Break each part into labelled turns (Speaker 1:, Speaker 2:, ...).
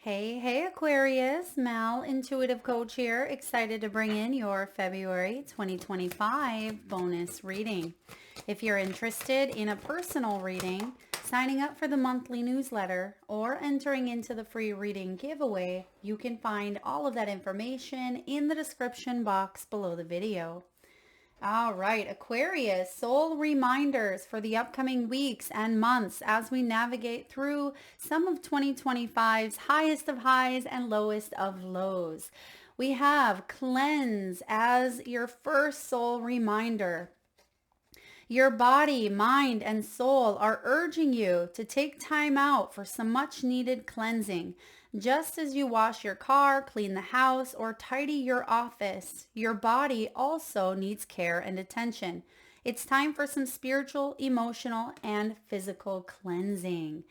Speaker 1: Hey, Aquarius, Mal, Intuitive Coach here, excited to bring in your February 2025 bonus reading. If you're interested in a personal reading, signing up for the monthly newsletter, or entering into the free reading giveaway, you can find all of that information in the description box below the video. All right, Aquarius, soul reminders for the upcoming weeks and months as we navigate through some of 2025's highest of highs and lowest of lows. We have cleanse as your first soul reminder. Your body, mind, and soul are urging you to take time out for some much needed cleansing. Just as you wash your car, clean the house, or tidy your office, your body also needs care and attention. It's time for some spiritual, emotional, and physical cleansing.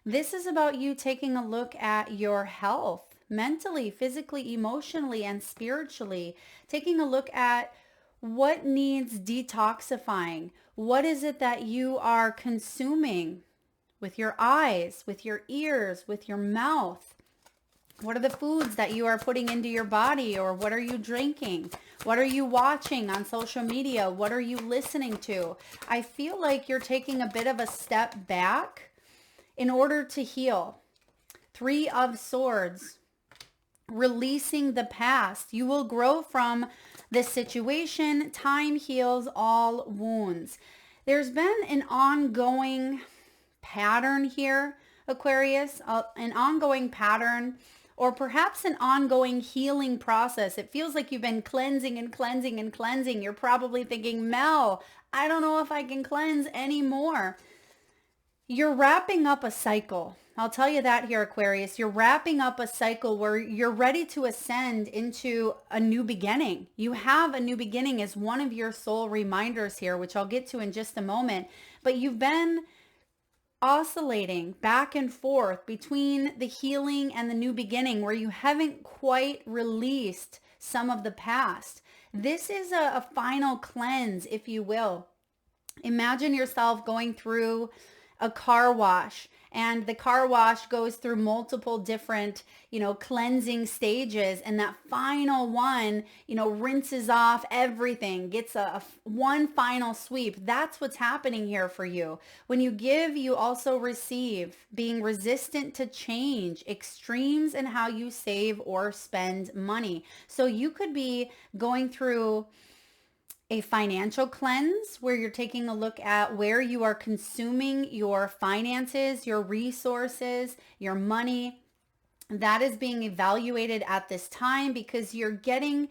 Speaker 1: This is about you taking a look at your health, mentally, physically, emotionally, and spiritually. Taking a look at what needs detoxifying. What is it that you are consuming with your eyes, with your ears, with your mouth? What are the foods that you are putting into your body, or what are you drinking? What are you watching on social media? What are you listening to? I feel like you're taking a bit of a step back in order to heal. Three of Swords, releasing the past. You will grow from this situation. Time heals all wounds. There's been an ongoing pattern here, Aquarius, an ongoing pattern, or perhaps an ongoing healing process. It feels like you've been cleansing and cleansing and cleansing. You're probably thinking, Mel, I don't know if I can cleanse anymore. You're wrapping up a cycle. I'll tell you that here, Aquarius. You're wrapping up a cycle where you're ready to ascend into a new beginning. You have a new beginning as one of your soul reminders here, which I'll get to in just a moment. But you've been oscillating back and forth between the healing and the new beginning, where you haven't quite released some of the past. This is a final cleanse, if you will. Imagine yourself going through a car wash, and the car wash goes through multiple different, cleansing stages, and that final one, rinses off everything, gets a one final sweep. That's what's happening here for you. When you give, you also receive. Being resistant to change, extremes in how you save or spend money. So you could be going through a financial cleanse where you're taking a look at where you are consuming your finances, your resources, your money. That is being evaluated at this time because you're getting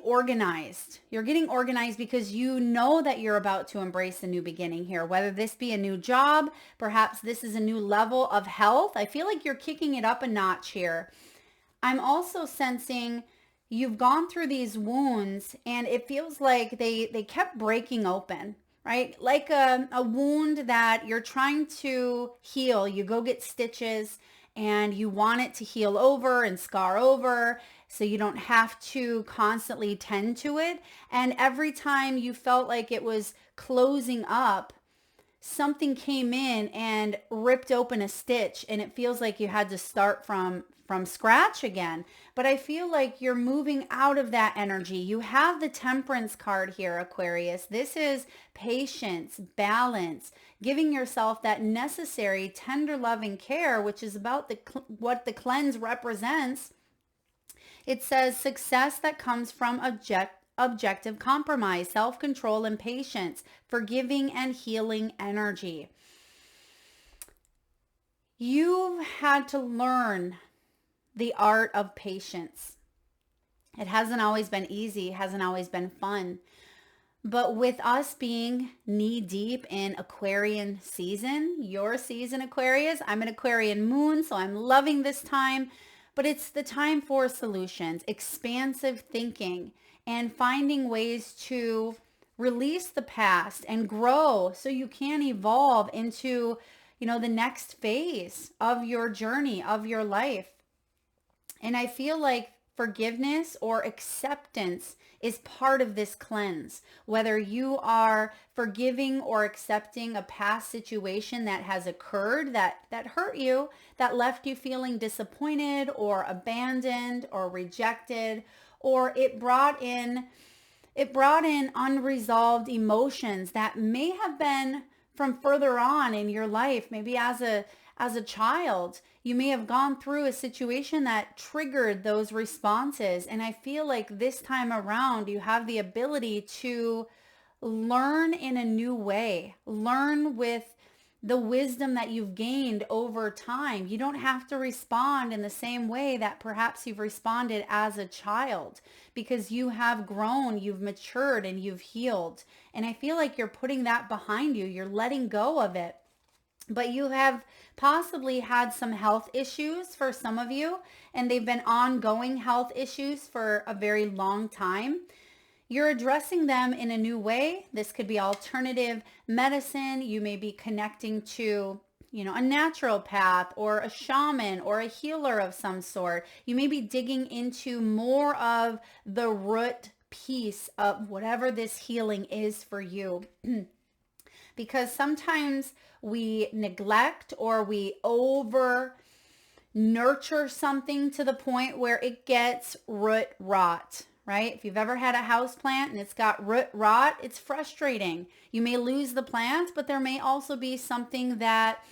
Speaker 1: organized. You're getting organized because you know that you're about to embrace a new beginning here, whether this be a new job, perhaps this is a new level of health. I feel like you're kicking it up a notch here. I'm also sensing you've gone through these wounds, and it feels like they kept breaking open, right? Like a wound that you're trying to heal. You go get stitches and you want it to heal over and scar over so you don't have to constantly tend to it. And every time you felt like it was closing up, something came in and ripped open a stitch, and it feels like you had to start from scratch again. But I feel like you're moving out of that energy. You have the Temperance card here, Aquarius. This is patience, balance, giving yourself that necessary tender loving care, which is about what the cleanse represents. It says success that comes from objective compromise, self-control, and patience, forgiving and healing energy. You've had to learn the art of patience. It hasn't always been easy, hasn't always been fun. But with us being knee deep in Aquarian season, your season, Aquarius, I'm an Aquarian moon, so I'm loving this time. But it's the time for solutions, expansive thinking, and finding ways to release the past and grow so you can evolve into, the next phase of your journey, of your life. And I feel like forgiveness or acceptance is part of this cleanse. Whether you are forgiving or accepting a past situation that has occurred that hurt you, that left you feeling disappointed or abandoned or rejected, or it brought in unresolved emotions that may have been from further on in your life. Maybe as a child, you may have gone through a situation that triggered those responses. And I feel like this time around, you have the ability to learn in a new way, learn with the wisdom that you've gained over time. You don't have to respond in the same way that perhaps you've responded as a child, because you have grown, you've matured, and you've healed. And I feel like you're putting that behind you. You're letting go of it. But you have possibly had some health issues for some of you, and they've been ongoing health issues for a very long time. You're addressing them in a new way. This could be alternative medicine. You may be connecting to, a naturopath or a shaman or a healer of some sort. You may be digging into more of the root piece of whatever this healing is for you. Because sometimes we neglect or we over nurture something to the point where it gets root rot. Right? If you've ever had a house plant and it's got root rot, it's frustrating. You may lose the plant, but there may also be something that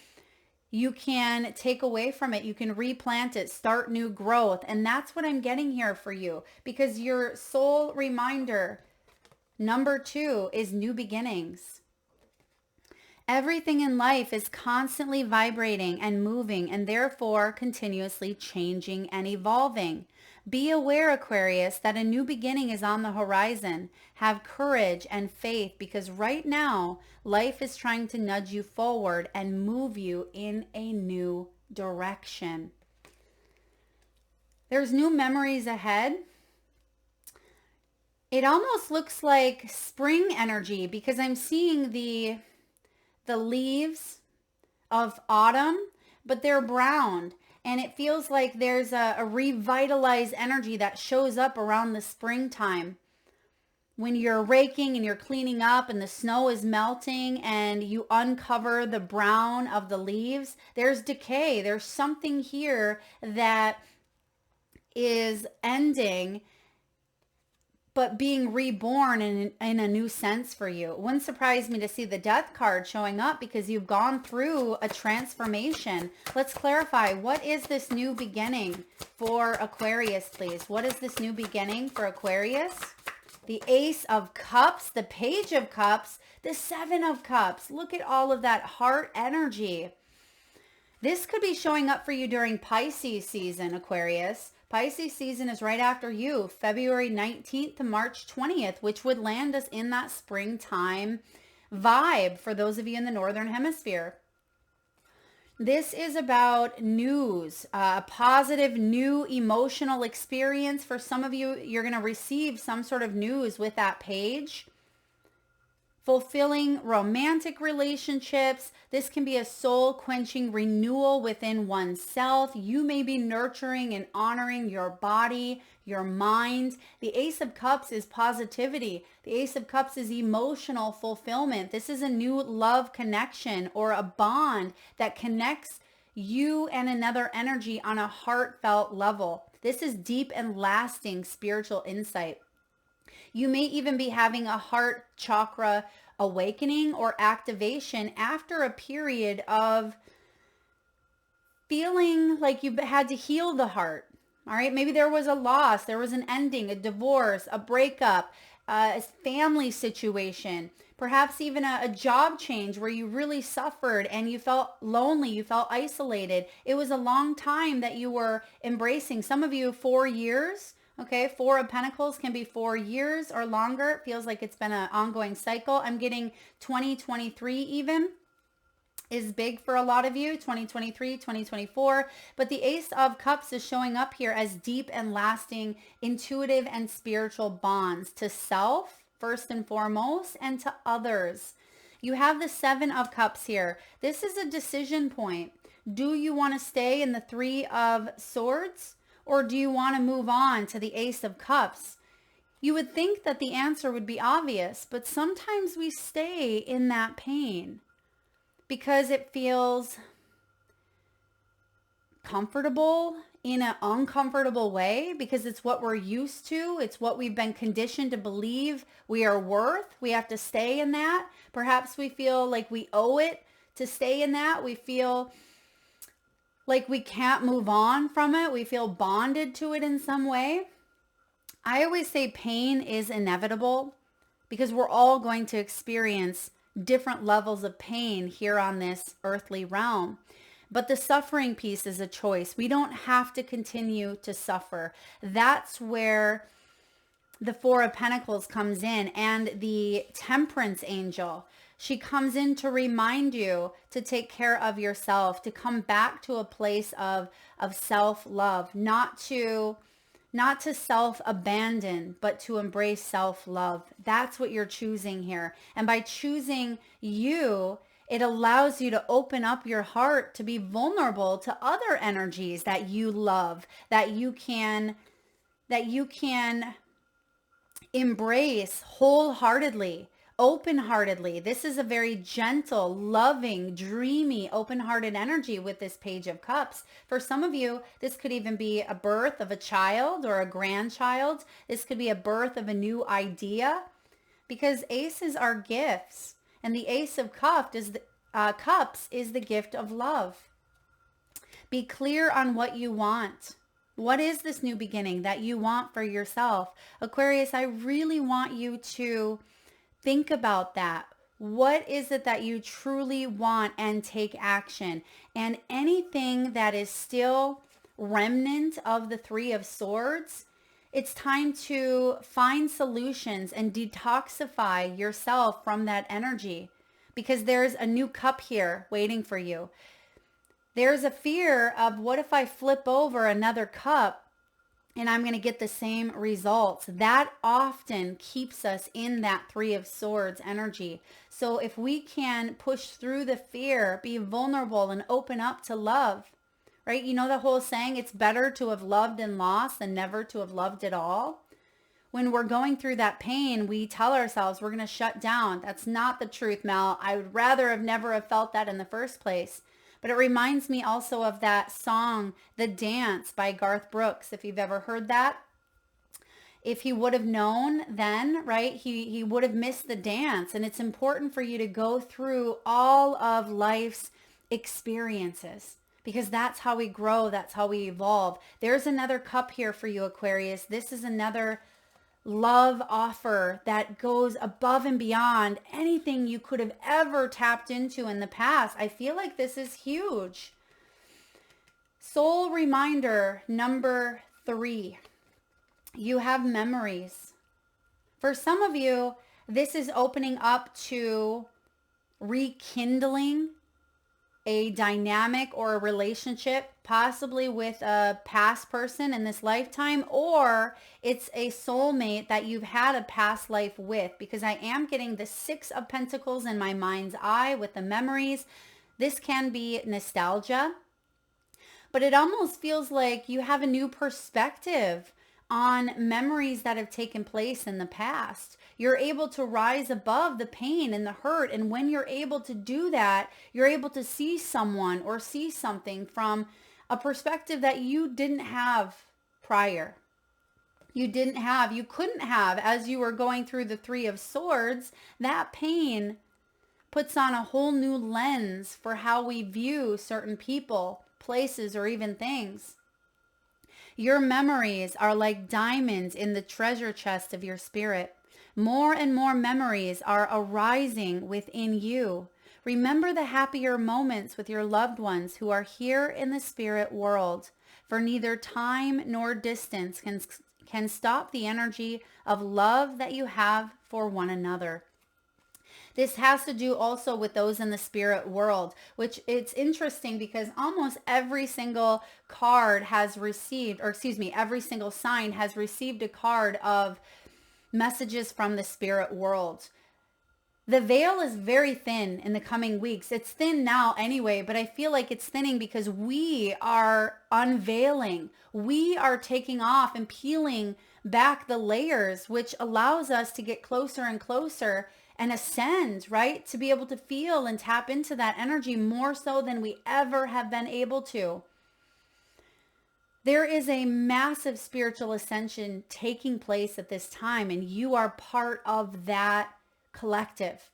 Speaker 1: you can take away from it. You can replant it, start new growth. And that's what I'm getting here for you, because your soul reminder, number 2, is new beginnings. Everything in life is constantly vibrating and moving, and therefore continuously changing and evolving. Be aware, Aquarius, that a new beginning is on the horizon. Have courage and faith, because right now, life is trying to nudge you forward and move you in a new direction. There's new memories ahead. It almost looks like spring energy, because I'm seeing the leaves of autumn, but they're brown. And it feels like there's a revitalized energy that shows up around the springtime. When you're raking and you're cleaning up and the snow is melting and you uncover the brown of the leaves, there's decay. There's something here that is ending, but being reborn in a new sense for you. It wouldn't surprise me to see the death card showing up, because you've gone through a transformation. Let's clarify, what is this new beginning for Aquarius, please? What is this new beginning for Aquarius? The Ace of Cups, the Page of Cups, the Seven of Cups. Look at all of that heart energy. This could be showing up for you during Pisces season, Aquarius. Pisces season is right after you, February 19th to March 20th, which would land us in that springtime vibe for those of you in the Northern Hemisphere. This is about news, a positive new emotional experience. For some of you, you're going to receive some sort of news with that page. Fulfilling romantic relationships. This can be a soul-quenching renewal within oneself. You may be nurturing and honoring your body, your mind. The Ace of Cups is positivity. The Ace of Cups is emotional fulfillment. This is a new love connection or a bond that connects you and another energy on a heartfelt level. This is deep and lasting spiritual insight. You may even be having a heart chakra awakening or activation after a period of feeling like you had to heal the heart. All right, maybe there was a loss, there was an ending, a divorce, a breakup, a family situation, perhaps even a job change where you really suffered and you felt lonely, you felt isolated. It was a long time that you were embracing. Some of you, 4 years. Okay, 4 of Pentacles can be 4 years or longer. It feels like it's been an ongoing cycle. I'm getting 2023 even is big for a lot of you, 2023, 2024. But the Ace of Cups is showing up here as deep and lasting intuitive and spiritual bonds to self, first and foremost, and to others. You have the Seven of Cups here. This is a decision point. Do you want to stay in the Three of Swords? Or do you want to move on to the Ace of Cups? You would think that the answer would be obvious, but sometimes we stay in that pain because it feels comfortable in an uncomfortable way, because it's what we're used to. It's what we've been conditioned to believe we are worth. We have to stay in that. Perhaps we feel like we owe it to stay in that. We feel like we can't move on from it. We feel bonded to it in some way. I always say pain is inevitable because we're all going to experience different levels of pain here on this earthly realm. But the suffering piece is a choice. We don't have to continue to suffer. That's where the Four of Pentacles comes in, and the Temperance Angel. She comes in to remind you to take care of yourself, to come back to a place of self-love, not to self-abandon, but to embrace self-love. That's what you're choosing here. And by choosing you, it allows you to open up your heart to be vulnerable to other energies that you love, that you can embrace wholeheartedly, open-heartedly. This is a very gentle, loving, dreamy, open-hearted energy with this Page of Cups. For some of you, this could even be a birth of a child or a grandchild. This could be a birth of a new idea, because aces are gifts. And the Ace of Cups is the gift of love. Be clear on what you want. What is this new beginning that you want for yourself? Aquarius, I really want you to think about that. What is it that you truly want, and take action? And anything that is still remnant of the Three of Swords, it's time to find solutions and detoxify yourself from that energy, because there's a new cup here waiting for you. There's a fear of, what if I flip over another cup and I'm going to get the same results? That often keeps us in that Three of Swords energy. So if we can push through the fear, be vulnerable, and open up to love, right? You know the whole saying, it's better to have loved and lost than never to have loved at all. When we're going through that pain, we tell ourselves we're going to shut down. That's not the truth, Mel. I would rather have never have felt that in the first place. But it reminds me also of that song, The Dance by Garth Brooks, if you've ever heard that. If he would have known then, right, he would have missed the dance. And it's important for you to go through all of life's experiences, because that's how we grow. That's how we evolve. There's another cup here for you, Aquarius. This is another love offer that goes above and beyond anything you could have ever tapped into in the past. I feel like this is huge. Soul reminder number 3. You have memories. For some of you, this is opening up to rekindling a dynamic or a relationship, possibly with a past person in this lifetime, or it's a soulmate that you've had a past life with, because I am getting the Six of Pentacles in my mind's eye with the memories. This can be nostalgia, but it almost feels like you have a new perspective on memories that have taken place in the past. You're able to rise above the pain and the hurt. And when you're able to do that, you're able to see someone or see something from a perspective that you didn't have prior. You couldn't have, as you were going through the Three of Swords. That pain puts on a whole new lens for how we view certain people, places, or even things. Your memories are like diamonds in the treasure chest of your spirit. More and more memories are arising within you. Remember the happier moments with your loved ones who are here in the spirit world, for neither time nor distance can stop the energy of love that you have for one another. This has to do also with those in the spirit world, which it's interesting because almost every single card has received, every single sign has received a card of messages from the spirit world. The veil is very thin in the coming weeks. It's thin now anyway, but I feel like it's thinning because we are unveiling. We are taking off and peeling back the layers, which allows us to get closer and closer and ascend, right? To be able to feel and tap into that energy more so than we ever have been able to. There is a massive spiritual ascension taking place at this time, and you are part of that collective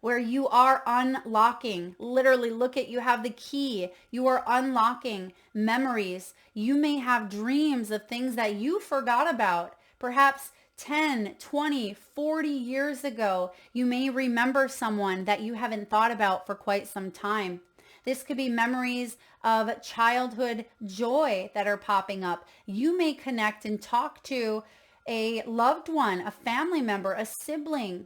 Speaker 1: where you are unlocking. Literally, look at, you have the key. You are unlocking memories. You may have dreams of things that you forgot about. Perhaps 10, 20, 40 years ago, you may remember someone that you haven't thought about for quite some time. This could be memories of childhood joy that are popping up. You may connect and talk to a loved one, a family member, a sibling,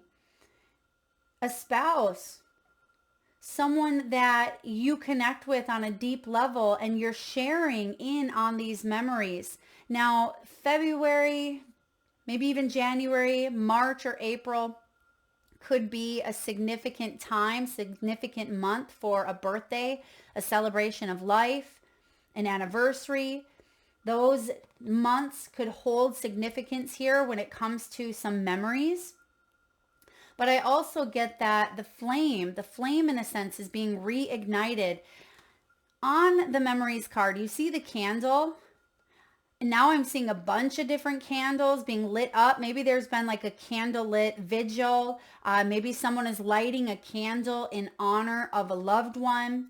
Speaker 1: a spouse, someone that you connect with on a deep level, and you're sharing in on these memories. Now, February, maybe even January, March, or April could be a significant time, significant month for a birthday, a celebration of life, an anniversary. Those months could hold significance here when it comes to some memories. But I also get that the flame in a sense is being reignited. On the memories card, you see the candle. And now I'm seeing a bunch of different candles being lit up. Maybe there's been like a candlelit vigil. Maybe someone is lighting a candle in honor of a loved one.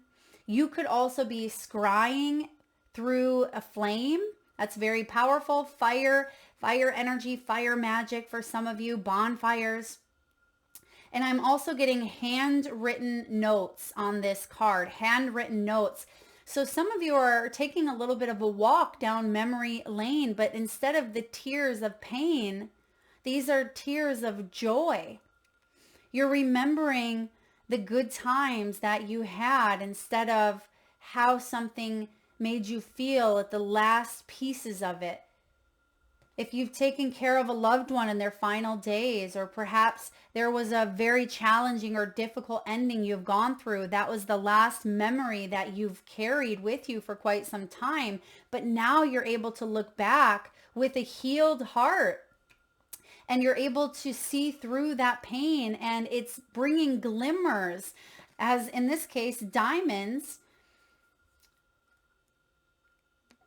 Speaker 1: You could also be scrying through a flame. That's very powerful. Fire energy, fire magic for some of you, bonfires. And I'm also getting handwritten notes on this card, handwritten notes. So some of you are taking a little bit of a walk down memory lane, but instead of the tears of pain, these are tears of joy. You're remembering the good times that you had instead of how something made you feel at the last pieces of it. If you've taken care of a loved one in their final days, or perhaps there was a very challenging or difficult ending you've gone through, that was the last memory that you've carried with you for quite some time, but now you're able to look back with a healed heart, and you're able to see through that pain, and it's bringing glimmers, as in this case, diamonds.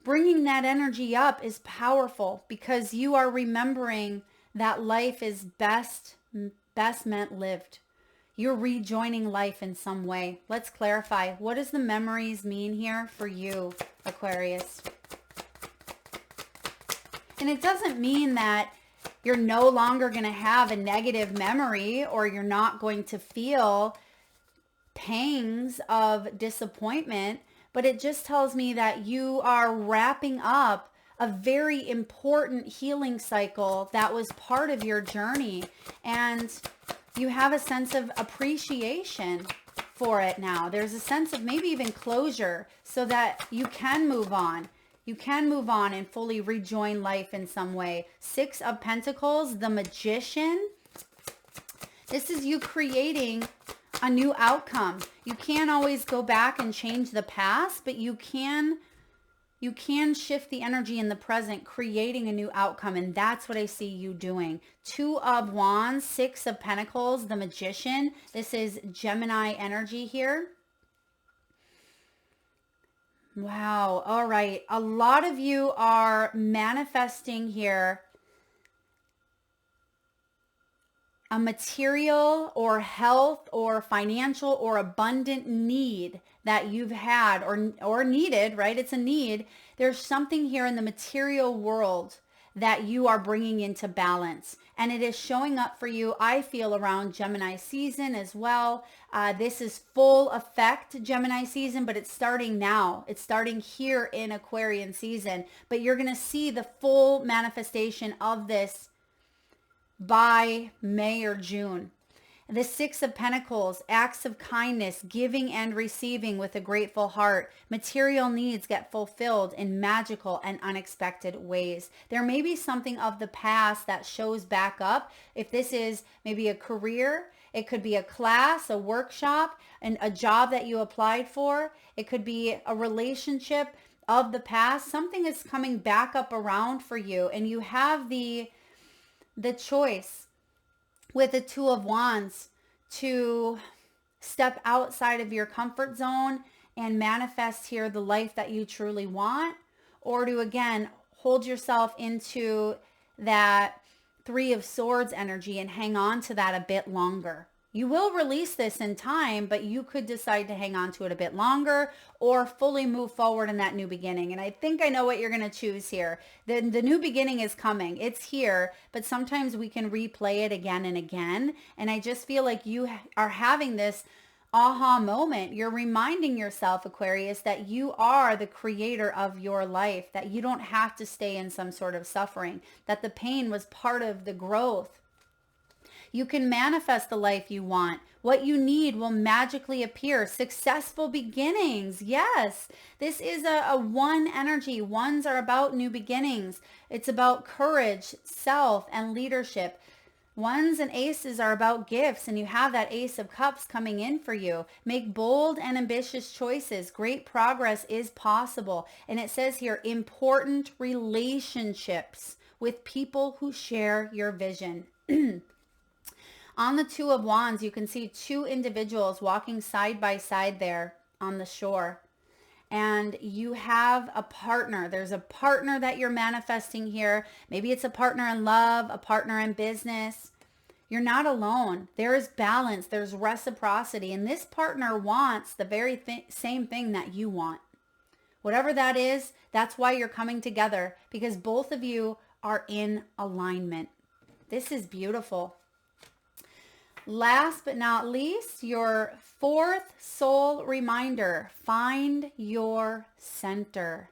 Speaker 1: Bringing that energy up is powerful because you are remembering that life is best meant lived. You're rejoining life in some way. Let's clarify. What does the memories mean here for you, Aquarius? And it doesn't mean that you're no longer going to have a negative memory, or you're not going to feel pangs of disappointment. But it just tells me that you are wrapping up a very important healing cycle that was part of your journey. And you have a sense of appreciation for it now. There's a sense of maybe even closure so that you can move on. You can move on and fully rejoin life in some way. 6 of Pentacles, the Magician. This is you creating a new outcome. You can't always go back and change the past, but you can shift the energy in the present, creating a new outcome. And that's what I see you doing. 2 of Wands, 6 of Pentacles, the Magician. This is Gemini energy here. Wow. All right. A lot of you are manifesting here a material or health or financial or abundant need that you've had or needed, right? It's a need. There's something here in the material world that you are bringing into balance. And it is showing up for you, I feel, around Gemini season as well. This is full effect Gemini season, but it's starting now. It's starting here in Aquarian season. But you're going to see the full manifestation of this by May or June. The 6 of Pentacles, acts of kindness, giving and receiving with a grateful heart. Material needs get fulfilled in magical and unexpected ways. There may be something of the past that shows back up. If this is maybe a career, It could be a class, a workshop, and a job that you applied for. It could be a relationship of the past. Something is coming back up around for you, and you have the choice with the Two of Wands to step outside of your comfort zone and manifest here the life that you truly want, or to again hold yourself into that Three of Swords energy and hang on to that a bit longer. You will release this in time, but you could decide to hang on to it a bit longer or fully move forward in that new beginning. And I think I know what you're going to choose here. The new beginning is coming. It's here, but sometimes we can replay it again and again. And I just feel like you are having this aha moment. You're reminding yourself, Aquarius, that you are the creator of your life, that you don't have to stay in some sort of suffering, that the pain was part of the growth. You can manifest the life you want. What you need will magically appear. Successful beginnings. Yes, this is a one energy. Ones are about new beginnings. It's about courage, self, and leadership. Ones and aces are about gifts, and you have that Ace of Cups coming in for you. Make bold and ambitious choices. Great progress is possible. And it says here, important relationships with people who share your vision. On the Two of Wands, you can see two individuals walking side by side there on the shore. And you have a partner. There's a partner that you're manifesting here. Maybe it's a partner in love, a partner in business. You're not alone. There is balance. There's reciprocity. And this partner wants the very same thing that you want. Whatever that is, that's why you're coming together, because both of you are in alignment. This is beautiful. Last but not least, your fourth soul reminder, find your center.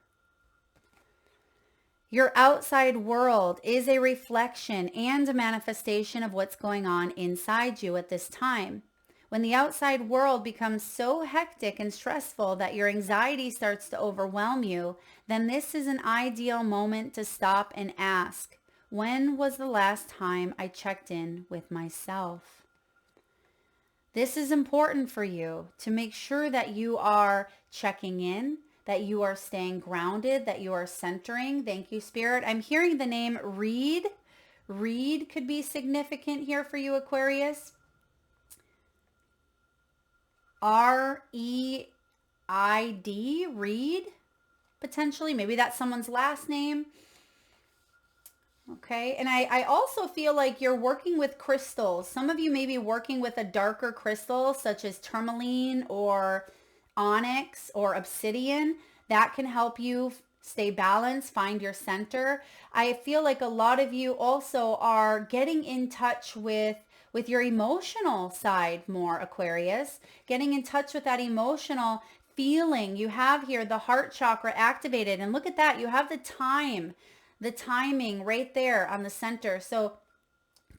Speaker 1: Your outside world is a reflection and a manifestation of what's going on inside you at this time. When the outside world becomes so hectic and stressful that your anxiety starts to overwhelm you, then this is an ideal moment to stop and ask, when was the last time I checked in with myself? This is important for you to make sure that you are checking in, that you are staying grounded, that you are centering. Thank you, Spirit. I'm hearing the name Reed. Reed could be significant here for you, Aquarius. R-E-I-D, Reed, potentially. Maybe that's someone's last name. Okay, and I also feel like you're working with crystals. Some of you may be working with a darker crystal such as tourmaline or onyx or obsidian. That can help you stay balanced, find your center. I feel like a lot of you also are getting in touch with your emotional side more, Aquarius. Getting in touch with that emotional feeling. You have here the heart chakra activated. And look at that. You have the timing right there on the center. So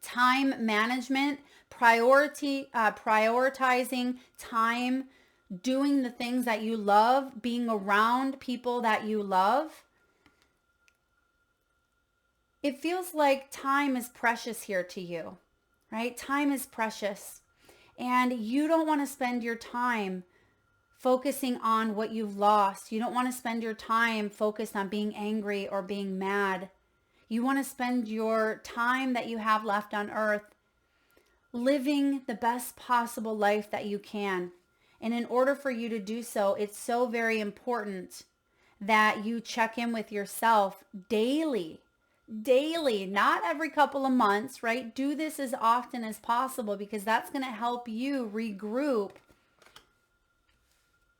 Speaker 1: time management, prioritizing time, doing the things that you love, being around people that you love. It feels like time is precious here to you, right? Time is precious. And you don't want to spend your time focusing on what you've lost. You don't want to spend your time focused on being angry or being mad. You want to spend your time that you have left on earth living the best possible life that you can. And in order for you to do so, it's so very important that you check in with yourself daily, not every couple of months, right? Do this as often as possible because that's going to help you regroup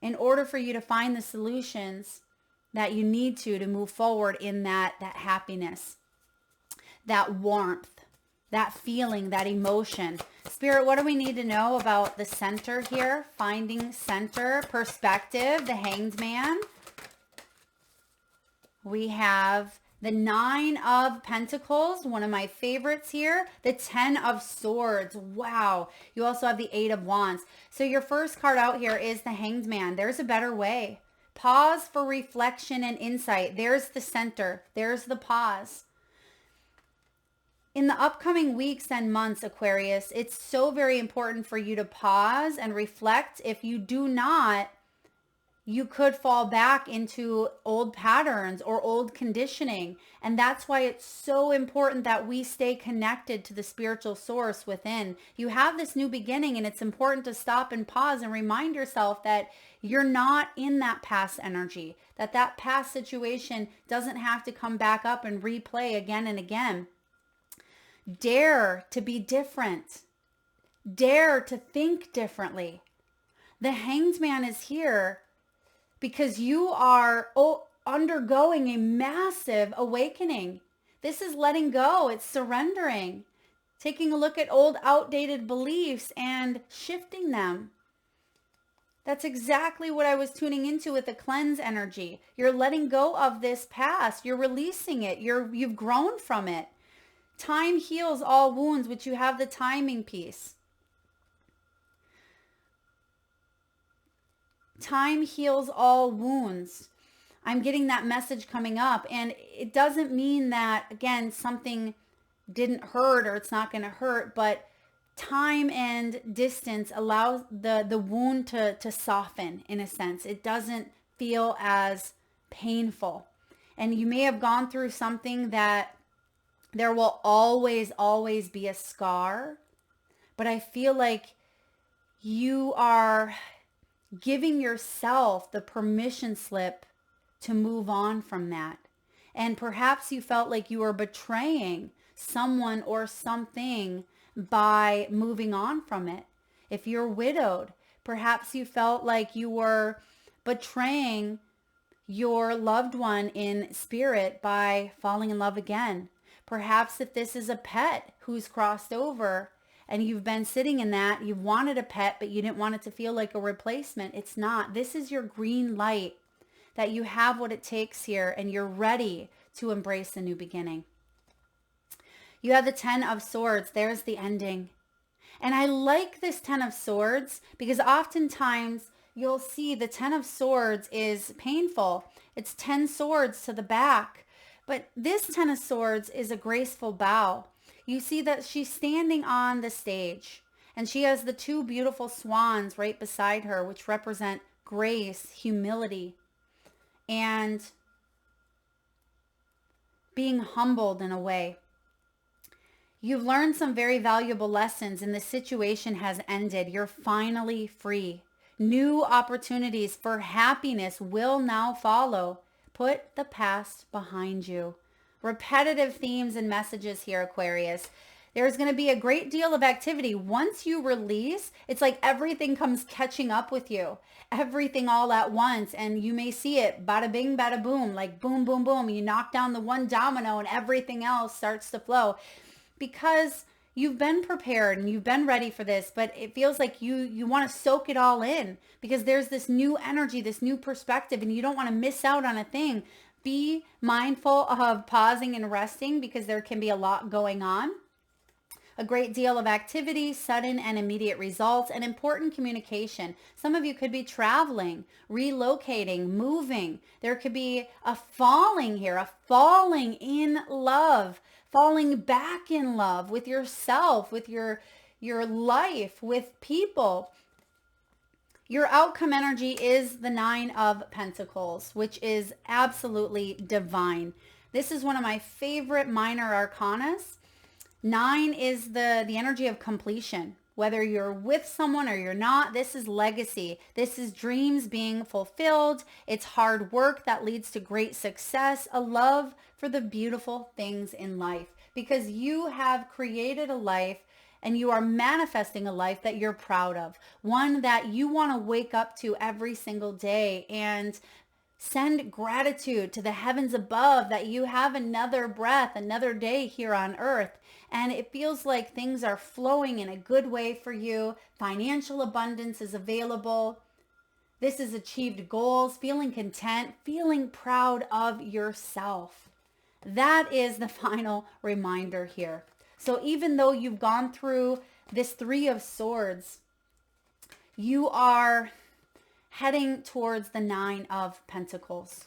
Speaker 1: in order for you to find the solutions that you need to move forward in that happiness, that warmth, that feeling, that emotion. Spirit, what do we need to know about the center here? Finding center, perspective, the Hanged Man. We have the Nine of Pentacles, one of my favorites here. The Ten of Swords. Wow. You also have the Eight of Wands. So your first card out here is the Hanged Man. There's a better way. Pause for reflection and insight. There's the center. There's the pause. in the upcoming weeks and months, Aquarius, it's so very important for you to pause and reflect. If you do not, you could fall back into old patterns or old conditioning. And that's why it's so important that we stay connected to the spiritual source within. You have this new beginning, and it's important to stop and pause and remind yourself that you're not in that past energy, that past situation doesn't have to come back up and replay again and again. Dare to be different. Dare to think differently. The Hanged Man is here because you are undergoing a massive awakening. This is letting go. It's surrendering. Taking a look at old outdated beliefs and shifting them. That's exactly what I was tuning into with the cleanse energy. You're letting go of this past. You're releasing it. You've grown from it. Time heals all wounds, which you have the timing piece. Time heals all wounds. I'm getting that message coming up, and it doesn't mean that, again, something didn't hurt or it's not going to hurt, but time and distance allows the wound to soften in a sense. It doesn't feel as painful. And you may have gone through something that there will always be a scar, but I feel like you are giving yourself the permission slip to move on from that. And perhaps you felt like you were betraying someone or something by moving on from it. If you're widowed, perhaps you felt like you were betraying your loved one in spirit by falling in love again. Perhaps if this is a pet who's crossed over and you've been sitting in that, you've wanted a pet, but you didn't want it to feel like a replacement. It's not. This is your green light that you have what it takes here and you're ready to embrace a new beginning. You have the 10 of Swords. There's the ending. And I like this 10 of Swords because oftentimes you'll see the 10 of Swords is painful. It's 10 swords to the back. But this 10 of Swords is a graceful bow. You see that she's standing on the stage and she has the two beautiful swans right beside her, which represent grace, humility, and being humbled in a way. You've learned some very valuable lessons and the situation has ended. You're finally free. New opportunities for happiness will now follow. Put the past behind you. Repetitive themes and messages here, Aquarius. There's going to be a great deal of activity. Once you release, it's like everything comes catching up with you. Everything all at once. And you may see it bada bing, bada boom, like boom, boom, boom. You knock down the one domino and everything else starts to flow. Because you've been prepared and you've been ready for this, but it feels like you want to soak it all in because there's this new energy, this new perspective, and you don't want to miss out on a thing. Be mindful of pausing and resting because there can be a lot going on. A great deal of activity, sudden and immediate results, and important communication. Some of you could be traveling, relocating, moving. There could be a falling here, a falling in love, falling back in love with yourself, with your life, with people. Your outcome energy is the 9 of Pentacles, which is absolutely divine. This is one of my favorite minor arcanas. 9 is the energy of completion. Whether you're with someone or you're not, this is legacy. This is dreams being fulfilled. It's hard work that leads to great success, a love for the beautiful things in life. Because you have created a life and you are manifesting a life that you're proud of. One that you want to wake up to every single day and send gratitude to the heavens above that you have another breath, another day here on earth. And it feels like things are flowing in a good way for you. Financial abundance is available. This is achieved goals, feeling content, feeling proud of yourself. That is the final reminder here. So even though you've gone through this 3 of Swords, you are heading towards the 9 of Pentacles.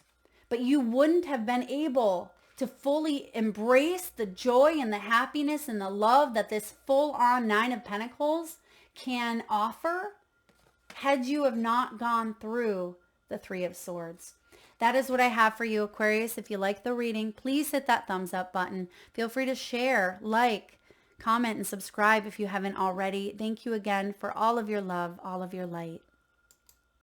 Speaker 1: But you wouldn't have been able to fully embrace the joy and the happiness and the love that this full-on Nine of Pentacles can offer had you have not gone through the Three of Swords. That is what I have for you, Aquarius. If you like the reading, please hit that thumbs up button. Feel free to share, like, comment, and subscribe if you haven't already. Thank you again for all of your love, all of your light.